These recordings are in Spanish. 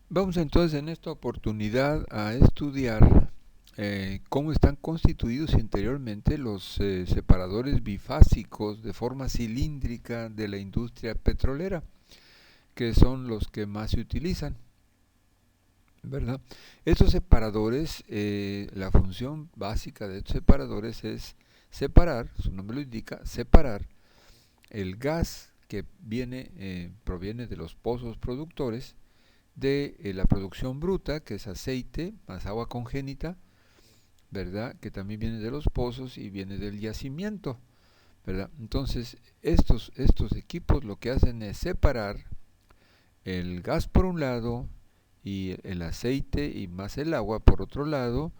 Vamos entonces en esta oportunidad a estudiar cómo están constituidos interiormente los separadores bifásicos de forma cilíndrica de la industria petrolera, que son los que más se utilizan, ¿verdad? Estos separadores, la función básica de estos separadores es separar, su nombre lo indica, separar el gas que proviene de los pozos productores de la producción bruta, que es aceite más agua congénita, ¿verdad? Que también viene de los pozos y viene del yacimiento, ¿verdad? Entonces, estos equipos lo que hacen es separar el gas por un lado y el aceite y más el agua por otro lado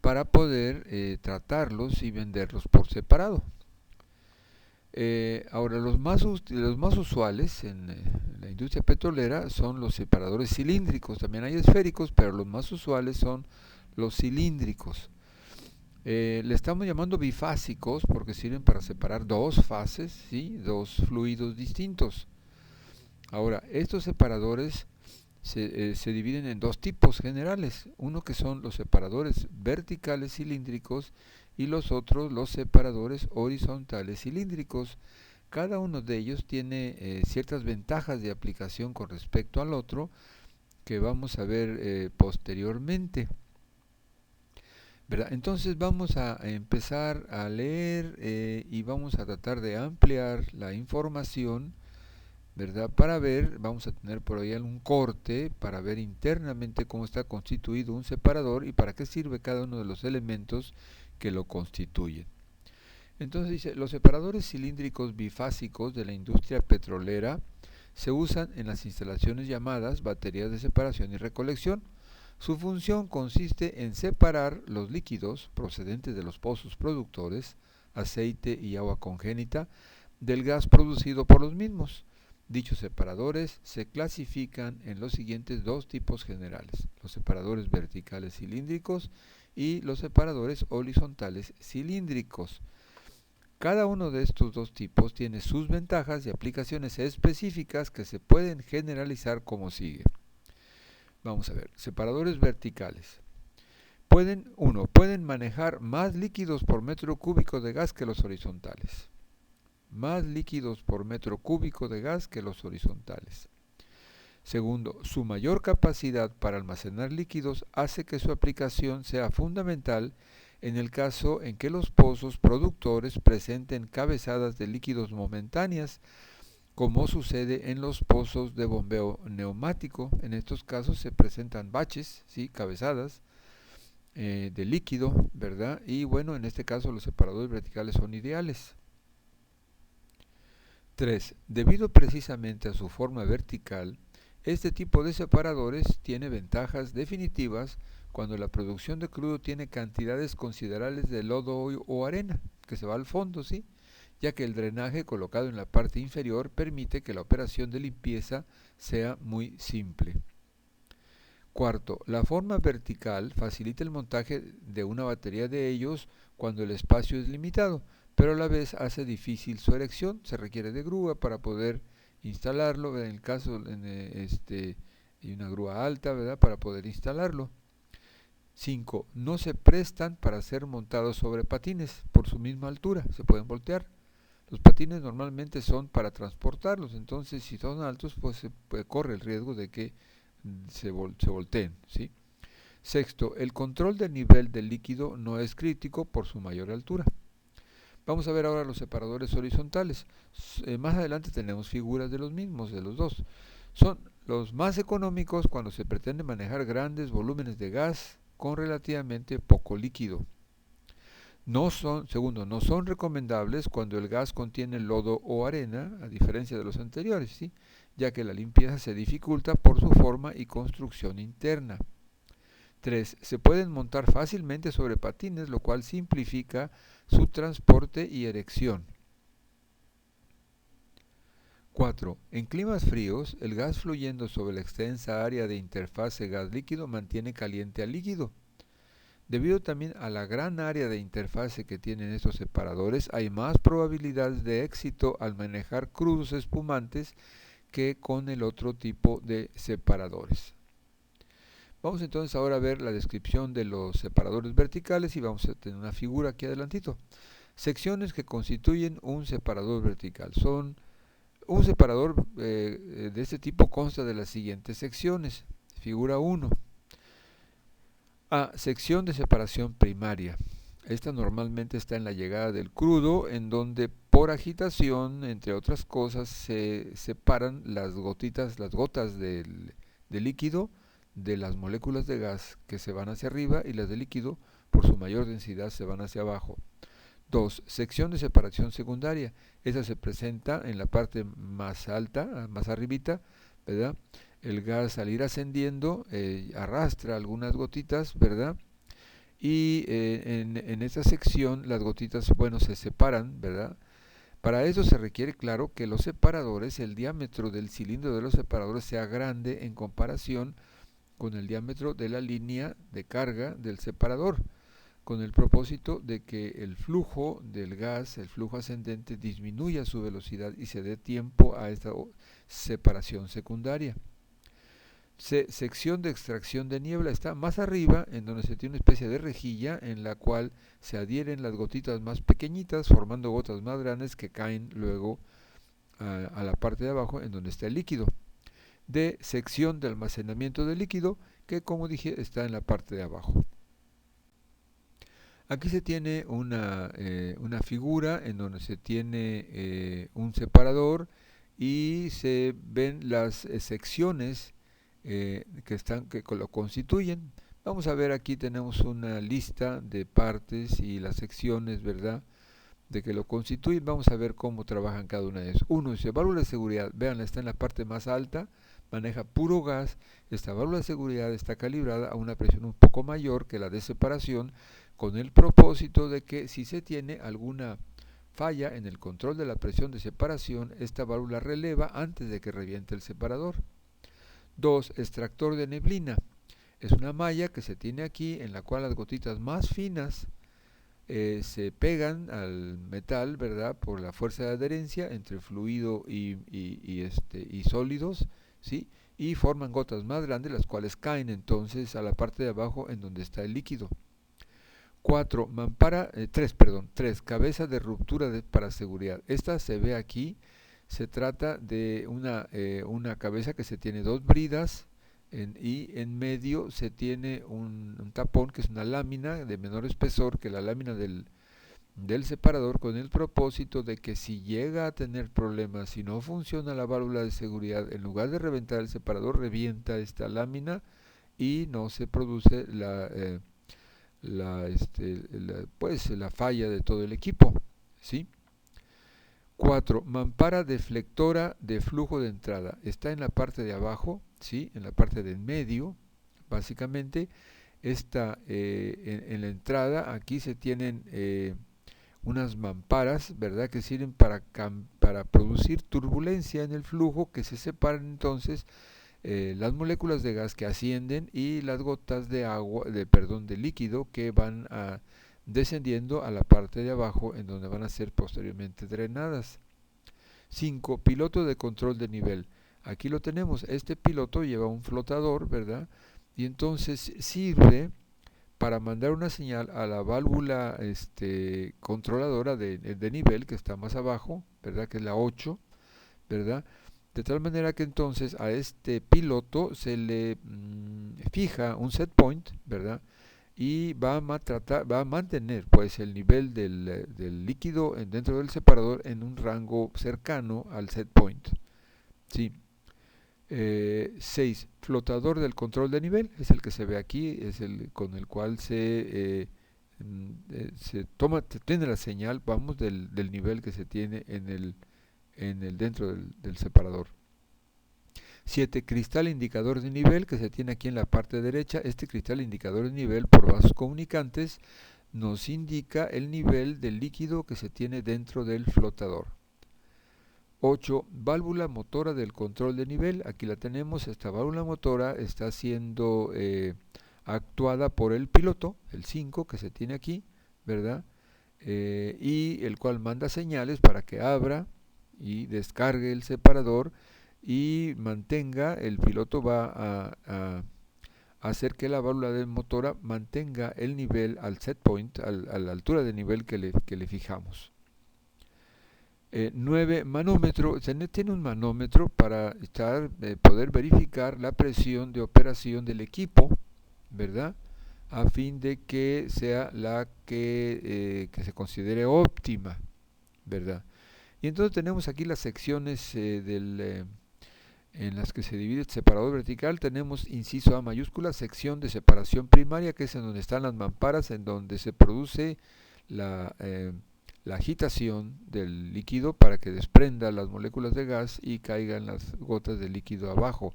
para poder tratarlos y venderlos por separado. Ahora, los más usuales en la industria petrolera son los separadores cilíndricos. También hay esféricos, pero los más usuales son los cilíndricos. Le estamos llamando bifásicos porque sirven para separar dos fases, ¿sí? Dos fluidos distintos. Ahora, estos separadores se dividen en dos tipos generales. Uno que son los separadores verticales cilíndricos y los otros los separadores horizontales cilíndricos. Cada uno de ellos tiene ciertas ventajas de aplicación con respecto al otro que vamos a ver posteriormente, ¿verdad? Entonces vamos a empezar a leer y vamos a tratar de ampliar la información, ¿verdad? Para ver, vamos a tener por ahí algún corte para ver internamente cómo está constituido un separador y para qué sirve cada uno de los elementos que lo constituyen. Entonces dice, los separadores cilíndricos bifásicos de la industria petrolera se usan en las instalaciones llamadas baterías de separación y recolección. Su función consiste en separar los líquidos procedentes de los pozos productores, aceite y agua congénita, del gas producido por los mismos. Dichos separadores se clasifican en los siguientes dos tipos generales: los separadores verticales cilíndricos y los separadores horizontales cilíndricos. Cada uno de estos dos tipos tiene sus ventajas y aplicaciones específicas que se pueden generalizar como sigue. Vamos a ver, separadores verticales. Pueden manejar más líquidos por metro cúbico de gas que los horizontales. Más líquidos por metro cúbico de gas que los horizontales. Segundo, su mayor capacidad para almacenar líquidos hace que su aplicación sea fundamental en el caso en que los pozos productores presenten cabezadas de líquidos momentáneas, como sucede en los pozos de bombeo neumático. En estos casos se presentan baches, ¿sí? Cabezadas de líquido, ¿verdad? Y bueno, en este caso los separadores verticales son ideales. 3. Debido precisamente a su forma vertical, este tipo de separadores tiene ventajas definitivas cuando la producción de crudo tiene cantidades considerables de lodo o arena, que se va al fondo, ¿sí? Ya que el drenaje colocado en la parte inferior permite que la operación de limpieza sea muy simple. Cuarto, la forma vertical facilita el montaje de una batería de ellos cuando el espacio es limitado, pero a la vez hace difícil su erección. Se requiere de grúa para poder instalarlo, en el caso y una grúa alta, ¿verdad? Para poder instalarlo. 5. No se prestan para ser montados sobre patines por su misma altura, se pueden voltear. Los patines normalmente son para transportarlos, entonces si son altos, pues se corre el riesgo de que se volteen, ¿sí? Sexto, el control del nivel del líquido no es crítico por su mayor altura. Vamos a ver ahora los separadores horizontales. Más adelante tenemos figuras de los mismos, de los dos. Son los más económicos cuando se pretende manejar grandes volúmenes de gas con relativamente poco líquido. Segundo, no son recomendables cuando el gas contiene lodo o arena, a diferencia de los anteriores, ¿sí? Ya que la limpieza se dificulta por su forma y construcción interna. 3. Se pueden montar fácilmente sobre patines, lo cual simplifica su transporte y erección. 4. En climas fríos, el gas fluyendo sobre la extensa área de interfase gas-líquido mantiene caliente al líquido. Debido también a la gran área de interfase que tienen estos separadores, hay más probabilidades de éxito al manejar crudos espumantes que con el otro tipo de separadores. Vamos entonces ahora a ver la descripción de los separadores verticales y vamos a tener una figura aquí adelantito. Secciones que constituyen un separador vertical. Un separador de este tipo consta de las siguientes secciones. Figura 1. A. Sección de separación primaria. Esta normalmente está en la llegada del crudo, en donde por agitación, entre otras cosas, se separan las gotas de líquido de las moléculas de gas que se van hacia arriba y las de líquido, por su mayor densidad, se van hacia abajo. 2. Sección de separación secundaria. Esa se presenta en la parte más alta, más arribita, ¿verdad? El gas al ir ascendiendo arrastra algunas gotitas, ¿verdad? Y en esta sección las gotitas, bueno, se separan, ¿verdad? Para eso se requiere, claro, que los separadores, el diámetro del cilindro de los separadores sea grande en comparación con el diámetro de la línea de carga del separador, con el propósito de que el flujo del gas, el flujo ascendente, disminuya su velocidad y se dé tiempo a esta separación secundaria. Sección de extracción de niebla está más arriba, en donde se tiene una especie de rejilla en la cual se adhieren las gotitas más pequeñitas, formando gotas más grandes que caen luego a la parte de abajo en donde está el líquido. De sección de almacenamiento de líquido, que como dije está en la parte de abajo. Aquí se tiene una figura en donde se tiene un separador y se ven las secciones que lo constituyen. Vamos a ver, aquí tenemos una lista de partes y las secciones, ¿verdad?, de que lo constituyen. Vamos a ver cómo trabajan cada una de ellas. Uno dice válvula de seguridad, vean, está en la parte más alta, maneja puro gas. Esta válvula de seguridad está calibrada a una presión un poco mayor que la de separación, con el propósito de que si se tiene alguna falla en el control de la presión de separación, esta válvula releva antes de que reviente el separador. 2. Extractor de neblina. Es una malla que se tiene aquí en la cual las gotitas más finas se pegan al metal, ¿verdad?, por la fuerza de adherencia entre fluido y sólidos, ¿sí?, y forman gotas más grandes, las cuales caen entonces a la parte de abajo en donde está el líquido. 3. Cabeza de ruptura para seguridad. Esta se ve aquí. Se trata de una cabeza que se tiene dos bridas y en medio se tiene un tapón que es una lámina de menor espesor que la lámina del separador, con el propósito de que si llega a tener problemas, si no funciona la válvula de seguridad, en lugar de reventar el separador, revienta esta lámina y no se produce la falla de todo el equipo, ¿sí? 4. Mampara deflectora de flujo de entrada. Está en la parte de abajo, ¿sí?, en la parte del medio. Básicamente está en la entrada. Aquí se tienen unas mamparas, ¿verdad?, que sirven para producir turbulencia en el flujo, que se separan entonces las moléculas de gas que ascienden y las gotas de líquido que van descendiendo a la parte de abajo, en donde van a ser posteriormente drenadas. 5. Piloto de control de nivel. Aquí lo tenemos. Este piloto lleva un flotador, ¿verdad?, y entonces sirve para mandar una señal a la válvula controladora de nivel, que está más abajo, ¿verdad?, que es la 8, ¿verdad? De tal manera que entonces a este piloto se le fija un set point, ¿verdad?, y va a mantener pues el nivel del líquido dentro del separador en un rango cercano al set point, ¿sí? 6. Flotador del control de nivel, es el que se ve aquí, es el con el cual se tiene la señal, vamos, del nivel que se tiene dentro del separador. 7. Cristal indicador de nivel, que se tiene aquí en la parte derecha. Este cristal indicador de nivel, por vasos comunicantes, nos indica el nivel del líquido que se tiene dentro del flotador. 8. Válvula motora del control de nivel. Aquí la tenemos. Esta válvula motora está siendo actuada por el piloto, el 5, que se tiene aquí, ¿verdad?, y el cual manda señales para que abra y descargue el separador y mantenga. El piloto va hacer que la válvula de motora mantenga el nivel al set point, a la altura de nivel que le fijamos. 9. Manómetro. Tiene un manómetro para poder verificar la presión de operación del equipo, ¿verdad? A fin de que sea la que se considere óptima, ¿verdad? Y entonces tenemos aquí las secciones en las que se divide el separador vertical. Tenemos inciso A mayúscula, sección de separación primaria, que es en donde están las mamparas, en donde se produce la agitación del líquido para que desprenda las moléculas de gas y caigan las gotas de líquido abajo.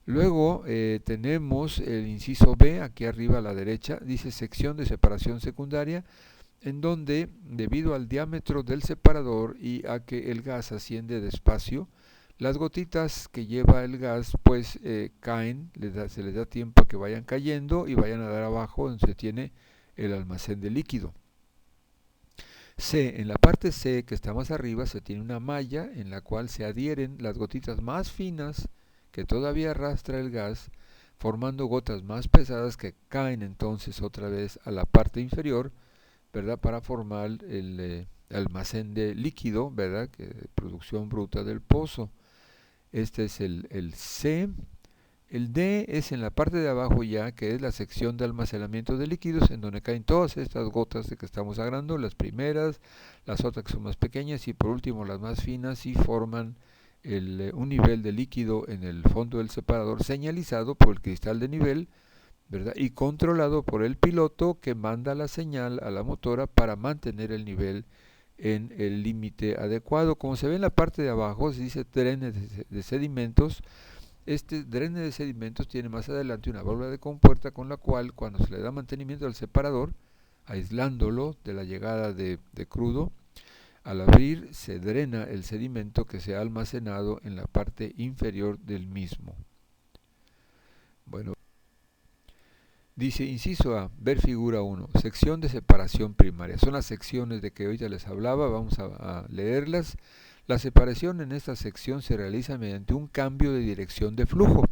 Luego tenemos el inciso B, aquí arriba a la derecha, dice sección de separación secundaria, en donde, debido al diámetro del separador y a que el gas asciende despacio, las gotitas que lleva el gas pues caen, se les da tiempo a que vayan cayendo y vayan a dar abajo donde se tiene el almacén de líquido. C, en la parte C, que está más arriba, se tiene una malla en la cual se adhieren las gotitas más finas que todavía arrastra el gas, formando gotas más pesadas que caen entonces otra vez a la parte inferior, ¿verdad? Para formar el almacén de líquido, ¿verdad? Producción bruta del pozo. Este es el C. El D es en la parte de abajo ya, que es la sección de almacenamiento de líquidos, en donde caen todas estas gotas de que estamos hablando, las las otras que son más pequeñas y por último las más finas, y forman un nivel de líquido en el fondo del separador señalizado por el cristal de nivel, ¿verdad? Y controlado por el piloto, que manda la señal a la motora para mantener el nivel en el límite adecuado. Como se ve en la parte de abajo, se dice drenes de sedimentos. Este drene de sedimentos tiene más adelante una válvula de compuerta con la cual, cuando se le da mantenimiento al separador, aislándolo de la llegada de crudo, al abrir se drena el sedimento que se ha almacenado en la parte inferior del mismo. Bueno, dice inciso A, ver figura 1, sección de separación primaria. Son las secciones de que hoy ya les hablaba, vamos a leerlas. La separación en esta sección se realiza mediante un cambio de dirección de flujo.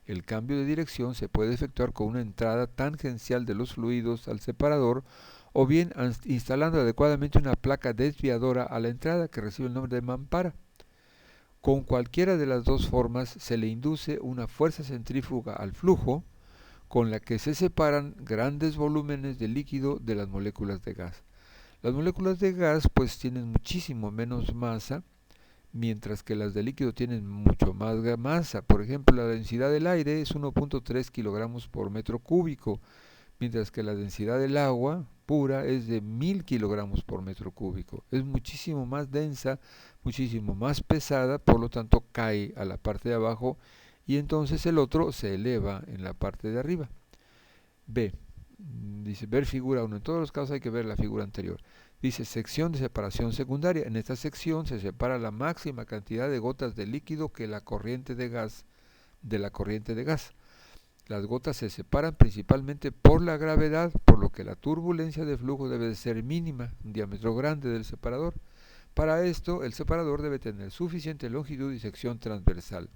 El cambio de dirección se puede efectuar con una entrada tangencial de los fluidos al separador, o bien instalando adecuadamente una placa desviadora a la entrada que recibe el nombre de mampara. Con cualquiera de las dos formas se le induce una fuerza centrífuga al flujo, con la que se separan grandes volúmenes de líquido de las moléculas de gas. Las moléculas de gas pues tienen muchísimo menos masa, mientras que las de líquido tienen mucho más masa. Por ejemplo, la densidad del aire es 1.3 kilogramos por metro cúbico, mientras que la densidad del agua pura es de 1000 kilogramos por metro cúbico. Es muchísimo más densa, muchísimo más pesada, por lo tanto cae a la parte de abajo y entonces el otro se eleva en la parte de arriba. B, dice ver figura 1. En todos los casos hay que ver la figura anterior. Dice sección de separación secundaria. En esta sección se separa la máxima cantidad de gotas de líquido que la corriente de gas de la corriente de gas. Las gotas se separan principalmente por la gravedad, por lo que la turbulencia de flujo debe de ser mínima, un diámetro grande del separador. Para esto, el separador debe tener suficiente longitud y sección transversal.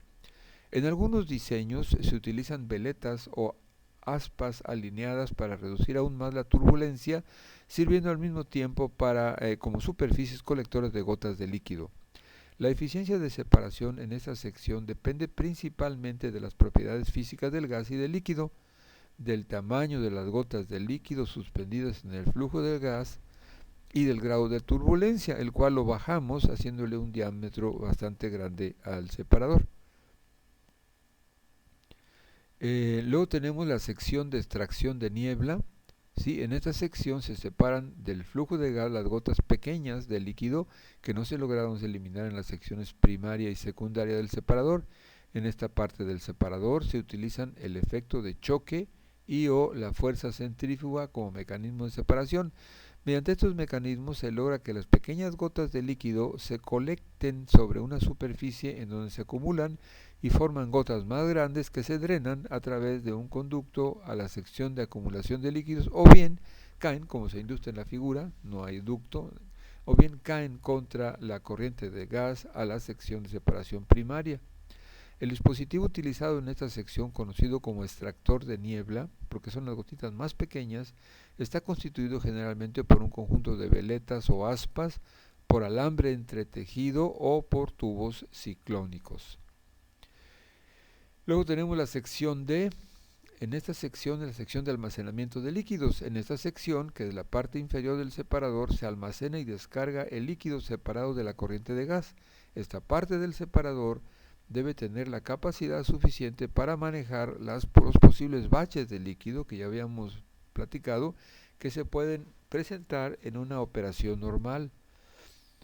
En algunos diseños se utilizan veletas o aspas alineadas para reducir aún más la turbulencia, sirviendo al mismo tiempo como superficies colectoras de gotas de líquido. La eficiencia de separación en esta sección depende principalmente de las propiedades físicas del gas y del líquido, del tamaño de las gotas de líquido suspendidas en el flujo del gas y del grado de turbulencia, el cual lo bajamos haciéndole un diámetro bastante grande al separador. Luego tenemos la sección de extracción de niebla. ¿Sí? En esta sección se separan del flujo de gas las gotas pequeñas de líquido que no se lograron eliminar en las secciones primaria y secundaria del separador. En esta parte del separador se utilizan el efecto de choque y o la fuerza centrífuga como mecanismo de separación. Mediante estos mecanismos se logra que las pequeñas gotas de líquido se colecten sobre una superficie en donde se acumulan y forman gotas más grandes que se drenan a través de un conducto a la sección de acumulación de líquidos, o bien caen, como se ilustra en la figura, no hay ducto, o bien caen contra la corriente de gas a la sección de separación primaria. El dispositivo utilizado en esta sección, conocido como extractor de niebla, porque son las gotitas más pequeñas, está constituido generalmente por un conjunto de veletas o aspas, por alambre entretejido o por tubos ciclónicos. Luego tenemos la sección D. En esta sección es la sección de almacenamiento de líquidos. En esta sección, que es la parte inferior del separador, se almacena y descarga el líquido separado de la corriente de gas. Esta parte del separador debe tener la capacidad suficiente para manejar los posibles baches de líquido que ya habíamos platicado, que se pueden presentar en una operación normal,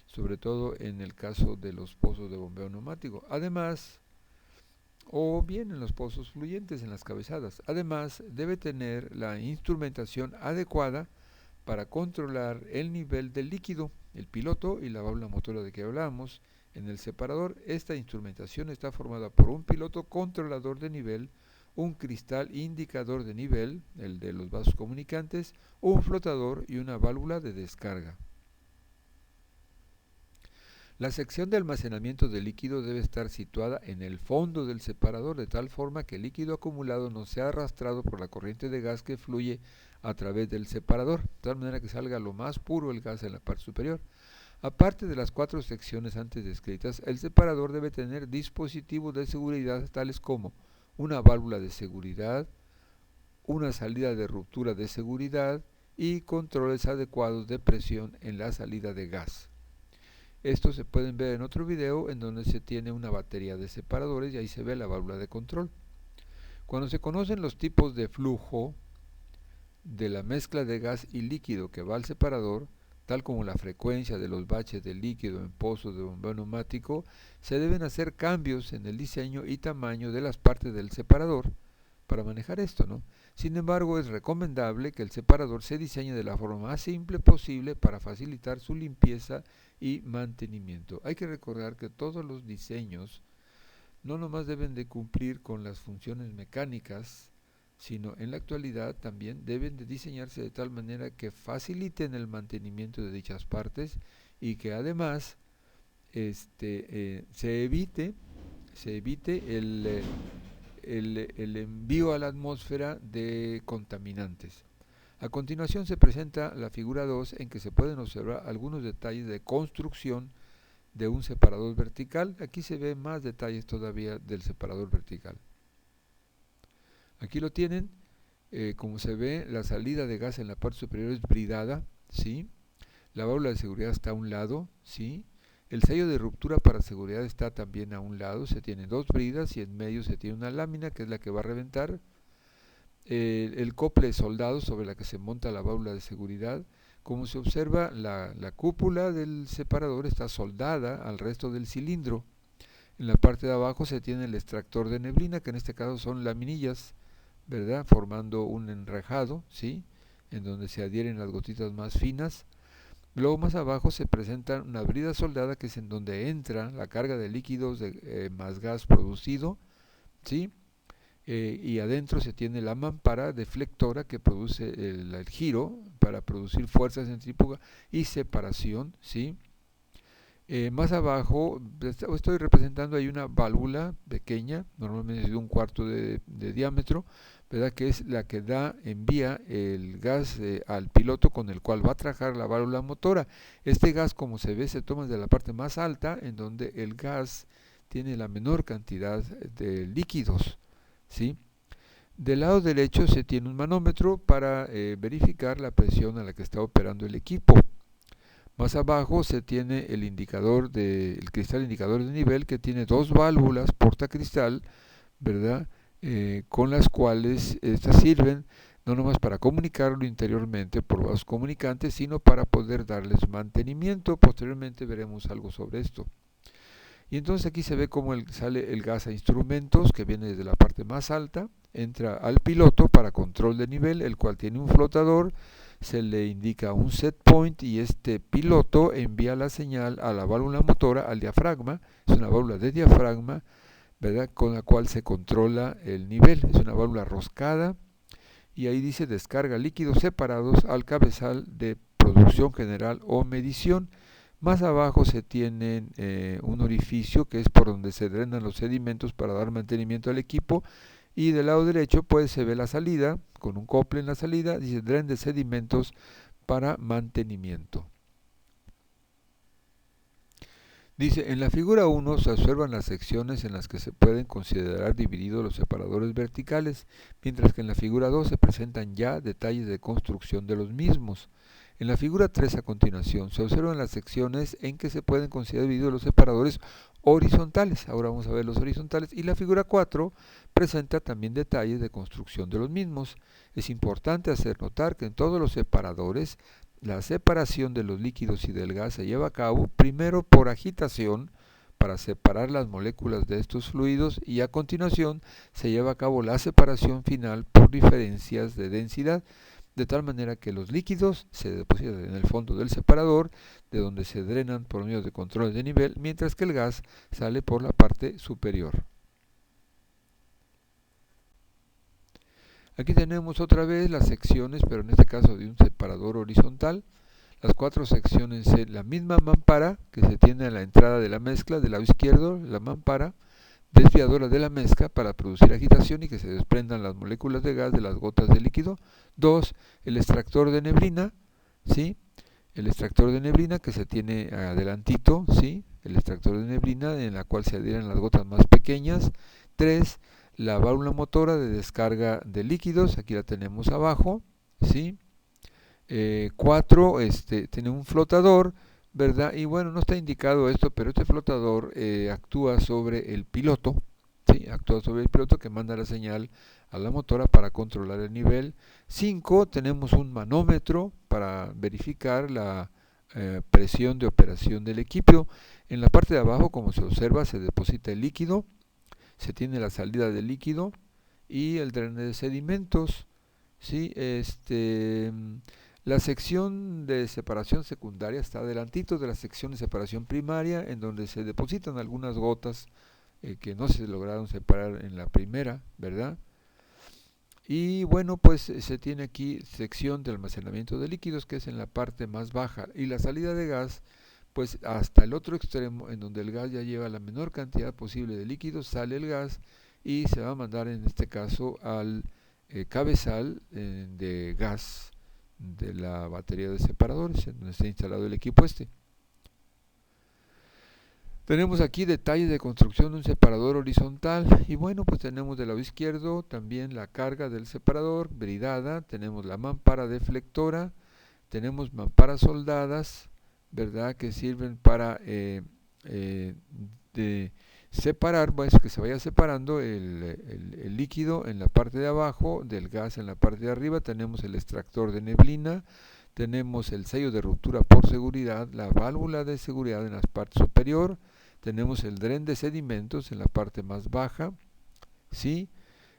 sobre todo en el caso de los pozos de bombeo neumático. Además, o bien en los pozos fluyentes, en las cabezadas. Además, debe tener la instrumentación adecuada para controlar el nivel del líquido, el piloto y la válvula motora de que hablábamos. En el separador, esta instrumentación está formada por un piloto controlador de nivel, un cristal indicador de nivel, el de los vasos comunicantes, un flotador y una válvula de descarga. La sección de almacenamiento de líquido debe estar situada en el fondo del separador, de tal forma que el líquido acumulado no sea arrastrado por la corriente de gas que fluye a través del separador, de tal manera que salga lo más puro el gas en la parte superior. Aparte de las 4 secciones antes descritas, el separador debe tener dispositivos de seguridad tales como una válvula de seguridad, una salida de ruptura de seguridad y controles adecuados de presión en la salida de gas. Estos se pueden ver en otro video en donde se tiene una batería de separadores y ahí se ve la válvula de control. Cuando se conocen los tipos de flujo de la mezcla de gas y líquido que va al separador, tal como la frecuencia de los baches de líquido en pozos de bombeo neumático, se deben hacer cambios en el diseño y tamaño de las partes del separador para manejar esto, ¿no? Sin embargo, es recomendable que el separador se diseñe de la forma más simple posible para facilitar su limpieza y mantenimiento. Hay que recordar que todos los diseños no nomás deben de cumplir con las funciones mecánicas, sino en la actualidad también deben de diseñarse de tal manera que faciliten el mantenimiento de dichas partes y que además se evite el envío a la atmósfera de contaminantes. A continuación se presenta la figura 2 en que se pueden observar algunos detalles de construcción de un separador vertical. Aquí se ven más detalles todavía del separador vertical. Aquí lo tienen, como se ve, la salida de gas en la parte superior es bridada, ¿sí? La válvula de seguridad está a un lado, ¿sí? El sello de ruptura para seguridad está también a un lado, se tienen 2 bridas y en medio se tiene una lámina que es la que va a reventar. El cople soldado sobre la que se monta la válvula de seguridad. Como se observa, la cúpula del separador está soldada al resto del cilindro. En la parte de abajo se tiene el extractor de neblina, que en este caso son laminillas, ¿verdad? Formando un enrejado, ¿sí? En donde se adhieren las gotitas más finas. Luego más abajo se presenta una brida soldada, que es en donde entra la carga de líquidos más gas producido, ¿sí? Y adentro se tiene la mampara deflectora que produce el giro para producir fuerza centrífuga y separación, ¿sí? Más abajo estoy representando ahí una válvula pequeña, normalmente de 1/4 de diámetro, ¿verdad? Que es la que envía el gas al piloto con el cual va a trabajar la válvula motora. Este gas, como se ve, se toma desde la parte más alta, en donde el gas tiene la menor cantidad de líquidos, ¿sí? Del lado derecho se tiene un manómetro para verificar la presión a la que está operando el equipo. Más abajo se tiene el cristal indicador de nivel, que tiene 2 válvulas portacristal, ¿verdad? Con las cuales estas sirven no nomás para comunicarlo interiormente por vasos comunicantes, sino para poder darles mantenimiento. Posteriormente veremos algo sobre esto. Y entonces aquí se ve cómo sale el gas a instrumentos, que viene desde la parte más alta, entra al piloto para control de nivel, el cual tiene un flotador, se le indica un set point y este piloto envía la señal a la válvula motora, al diafragma. Es una válvula de diafragma, ¿verdad? Con la cual se controla el nivel. Es una válvula roscada y ahí dice descarga líquidos separados al cabezal de producción general o medición. Más abajo se tiene un orificio que es por donde se drenan los sedimentos para dar mantenimiento al equipo, y del lado derecho pues se ve la salida con un cople en la salida, dice dren de sedimentos para mantenimiento. Dice, en la figura 1 se observan las secciones en las que se pueden considerar divididos los separadores verticales, mientras que en la figura 2 se presentan ya detalles de construcción de los mismos. En la figura 3 a continuación se observan las secciones en que se pueden considerar divididos los separadores horizontales. Ahora vamos a ver los horizontales. Y la figura 4 presenta también detalles de construcción de los mismos. Es importante hacer notar que en todos los separadores la separación de los líquidos y del gas se lleva a cabo primero por agitación para separar las moléculas de estos fluidos, y a continuación se lleva a cabo la separación final por diferencias de densidad, de tal manera que los líquidos se depositan en el fondo del separador, de donde se drenan por medio de controles de nivel, mientras que el gas sale por la parte superior. Aquí tenemos otra vez las secciones, pero en este caso de un separador horizontal. Las 4 secciones, la misma mampara que se tiene a la entrada de la mezcla, del lado izquierdo, la mampara desviadora de la mezcla para producir agitación y que se desprendan las moléculas de gas de las gotas de líquido. 2. El extractor de neblina, ¿sí? El extractor de neblina que se tiene adelantito, ¿sí? El extractor de neblina en la cual se adhieren las gotas más pequeñas. 3. La válvula motora de descarga de líquidos, aquí la tenemos abajo, ¿sí? 4, tiene un flotador, ¿verdad? Y bueno, no está indicado esto, pero este flotador actúa sobre el piloto, ¿sí? Actúa sobre el piloto que manda la señal a la motora para controlar el nivel. 5, tenemos un manómetro para verificar la presión de operación del equipo. En la parte de abajo, como se observa, se deposita el líquido, se tiene la salida del líquido y el drenaje de sedimentos, ¿sí? La sección de separación secundaria está adelantito de la sección de separación primaria, en donde se depositan algunas gotas que no se lograron separar en la primera, ¿verdad? Y bueno, pues se tiene aquí sección de almacenamiento de líquidos, que es en la parte más baja, y la salida de gas, pues hasta el otro extremo, en donde el gas ya lleva la menor cantidad posible de líquidos, sale el gas y se va a mandar en este caso al cabezal de gas de la batería de separadores, en donde está instalado el equipo Tenemos aquí detalles de construcción de un separador horizontal, y bueno, pues tenemos del lado izquierdo también la carga del separador bridada, tenemos la mámpara deflectora, tenemos mamparas soldadas, ¿verdad? Que sirven para separar, pues que se vaya separando el líquido en la parte de abajo, del gas en la parte de arriba. Tenemos el extractor de neblina, tenemos el sello de ruptura por seguridad, la válvula de seguridad en la parte superior, tenemos el dren de sedimentos en la parte más baja, ¿sí?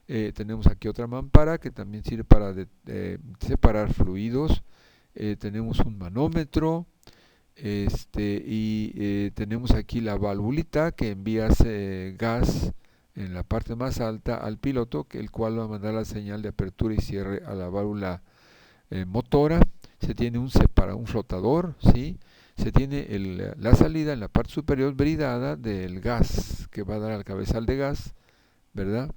Tenemos aquí otra mampara que también sirve para separar fluidos. Tenemos un manómetro, y tenemos aquí la valvulita que envía gas en la parte más alta al piloto, el cual va a mandar la señal de apertura y cierre a la válvula motora. Se tiene un flotador, ¿sí? Se tiene la salida en la parte superior bridada del gas que va a dar al cabezal de gas, ¿verdad?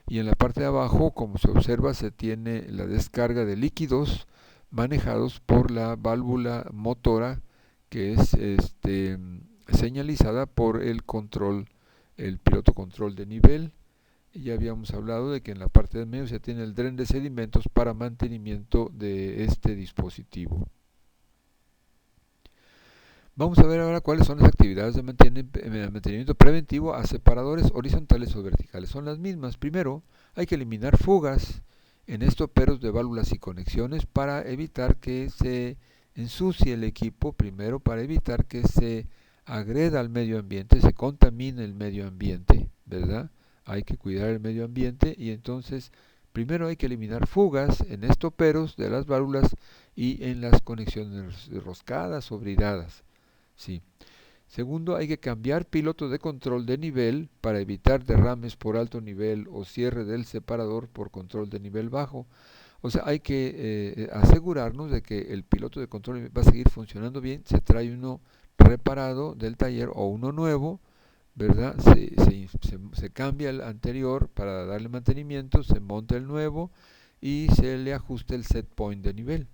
Y en la parte de abajo, como se observa, se tiene la descarga de líquidos manejados por la válvula motora, que es señalizada por el control, el piloto control de nivel. Y ya habíamos hablado de que en la parte de medio se tiene el dren de sedimentos para mantenimiento de este dispositivo. Vamos a ver ahora cuáles son las actividades de mantenimiento preventivo a separadores horizontales o verticales. Son las mismas. Primero, hay que eliminar fugas en estoperos de válvulas y conexiones para evitar que se ensucie el equipo, primero para evitar que se agreda al medio ambiente, se contamine el medio ambiente, ¿verdad? Hay que cuidar el medio ambiente, y entonces primero hay que eliminar fugas en estoperos de las válvulas y en las conexiones roscadas o bridadas. Sí. Segundo, hay que cambiar piloto de control de nivel para evitar derrames por alto nivel o cierre del separador por control de nivel bajo. O sea, hay que asegurarnos de que el piloto de control va a seguir funcionando bien. Se trae uno reparado del taller o uno nuevo, ¿verdad? Se cambia el anterior para darle mantenimiento, se monta el nuevo y se le ajusta el set point de nivel.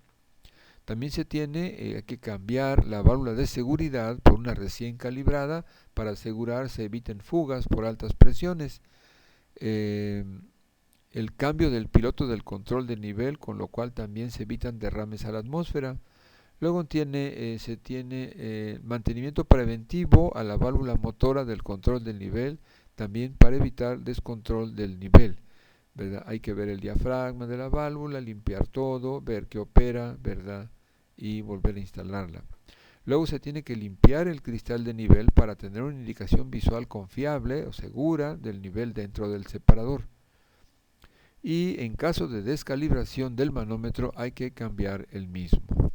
También se tiene que cambiar la válvula de seguridad por una recién calibrada para asegurar se eviten fugas por altas presiones. El cambio del piloto del control de nivel, con lo cual también se evitan derrames a la atmósfera. Luego se tiene mantenimiento preventivo a la válvula motora del control del nivel, también para evitar descontrol del nivel, ¿verdad? Hay que ver el diafragma de la válvula, limpiar todo, ver que opera, ¿verdad? Y volver a instalarla. Luego se tiene que limpiar el cristal de nivel para tener una indicación visual confiable o segura del nivel dentro del separador. Y en caso de descalibración del manómetro hay que cambiar el mismo.